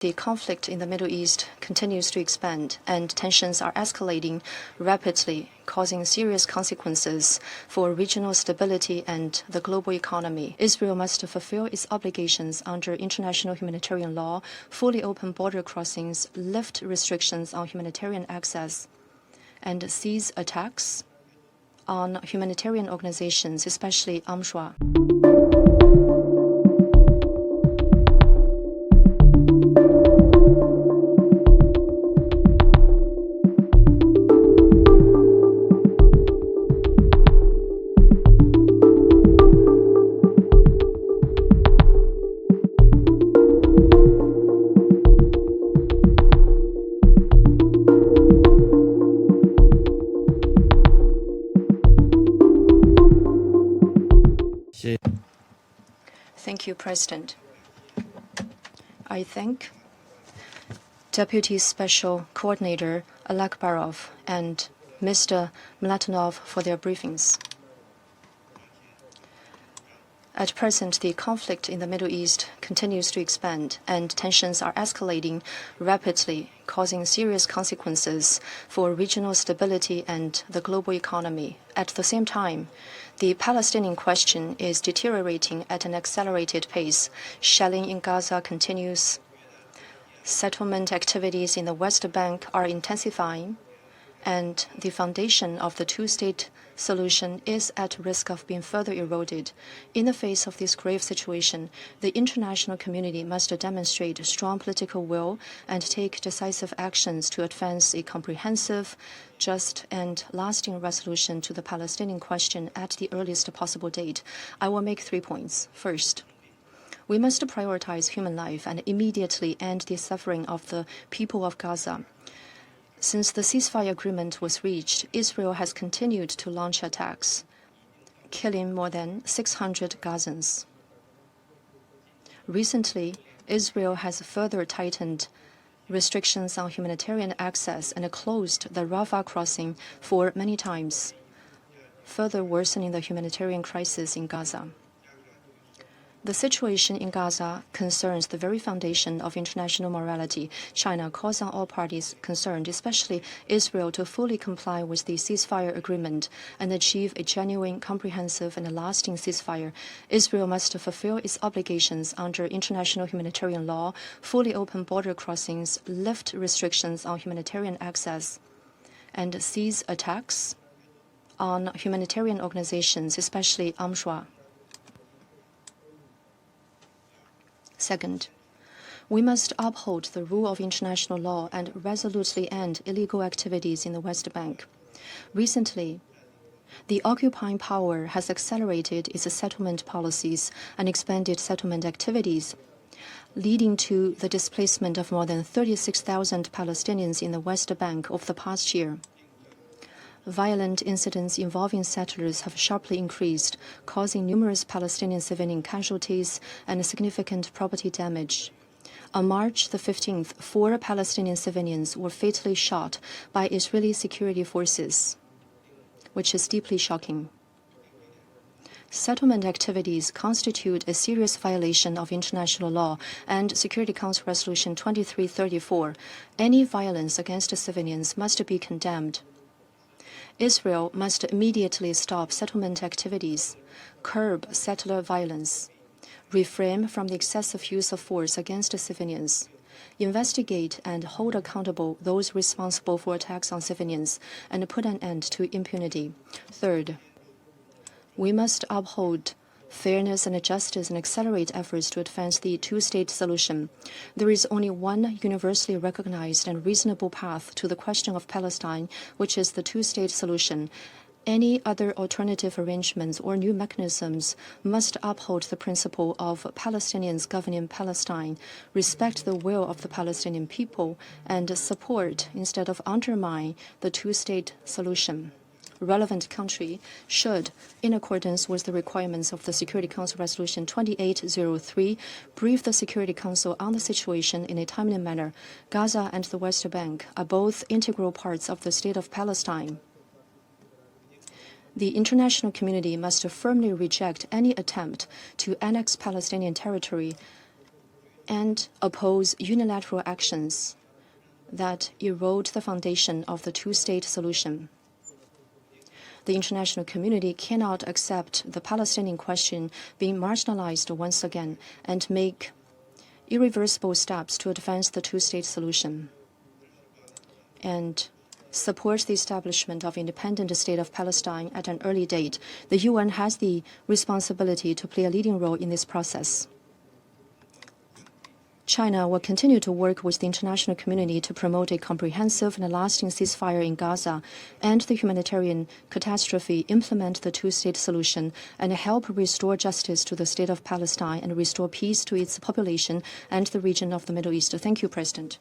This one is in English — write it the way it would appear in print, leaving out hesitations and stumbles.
The conflict in the Middle East continues to expand, and tensions are escalating rapidly, causing serious consequences for regional stability and the global economy. Israel must fulfill its obligations under international humanitarian law, fully open border crossings, lift restrictions on humanitarian access, and cease attacks on humanitarian organizations, especially UNRWA. Thank you, President. I thank Deputy Special Coordinator Alakbarov and Mr. Mladenov for their briefings. At present, the conflict in the Middle East continues to expand, and tensions are escalating rapidly, causing serious consequences for regional stability and the global economy. At the same time, the Palestinian question is deteriorating at an accelerated pace. Shelling in Gaza continues. Settlement activities in the West Bank are intensifying, and the foundation of the two-state solution is at risk of being further eroded. In the face of this grave situation, the international community must demonstrate strong political will and take decisive actions to advance a comprehensive, just, and lasting resolution to the Palestinian question at the earliest possible date. I will make 3 points. First, we must prioritize human life and immediately end the suffering of the people of Gaza. Since the ceasefire agreement was reached, Israel has continued to launch attacks, killing more than 600 Gazans. Recently, Israel has further tightened restrictions on humanitarian access and closed the Rafah crossing for many times, further worsening the humanitarian crisis in Gaza. The situation in Gaza concerns the very foundation of international morality. China calls on all parties concerned, especially Israel, to fully comply with the ceasefire agreement and achieve a genuine, comprehensive, and lasting ceasefire. Israel must fulfill its obligations under international humanitarian law, fully open border crossings, lift restrictions on humanitarian access, and cease attacks on humanitarian organizations, especially UNRWA. Second, we must uphold the rule of international law and resolutely end illegal activities in the West Bank. Recently, the occupying power has accelerated its settlement policies and expanded settlement activities, leading to the displacement of more than 36,000 Palestinians in the West Bank over the past year. Violent incidents involving settlers have sharply increased, causing numerous Palestinian civilian casualties and significant property damage. On March the 15th, 4 Palestinian civilians were fatally shot by Israeli security forces, which is deeply shocking. Settlement activities constitute a serious violation of international law and Security Council Resolution 2334. Any violence against civilians must be condemned. Israel must immediately stop settlement activities, curb settler violence, refrain from the excessive use of force against civilians, investigate and hold accountable those responsible for attacks on civilians, and put an end to impunity. Third, we must uphold fairness and justice and accelerate efforts to advance the two-state solution. There is only one universally recognized and reasonable path to the question of Palestine, which is the two-state solution. Any other alternative arrangements or new mechanisms must uphold the principle of Palestinians governing Palestine, respect the will of the Palestinian people, and support instead of undermine the two-state solution. Relevant country should, in accordance with the requirements of the Security Council Resolution 2803, brief the Security Council on the situation in a timely manner. Gaza and the West Bank are both integral parts of the State of Palestine. The international community must firmly reject any attempt to annex Palestinian territory and oppose unilateral actions that erode the foundation of the two-state solution. The international community cannot accept the Palestinian question being marginalized once again and make irreversible steps to advance the two-state solution and support the establishment of independent state of Palestine at an early date. The UN has the responsibility to play a leading role in this process. China will continue to work with the international community to promote a comprehensive and lasting ceasefire in Gaza and the humanitarian catastrophe, implement the two-state solution, and help restore justice to the state of Palestine and restore peace to its population and the region of the Middle East. Thank you, President.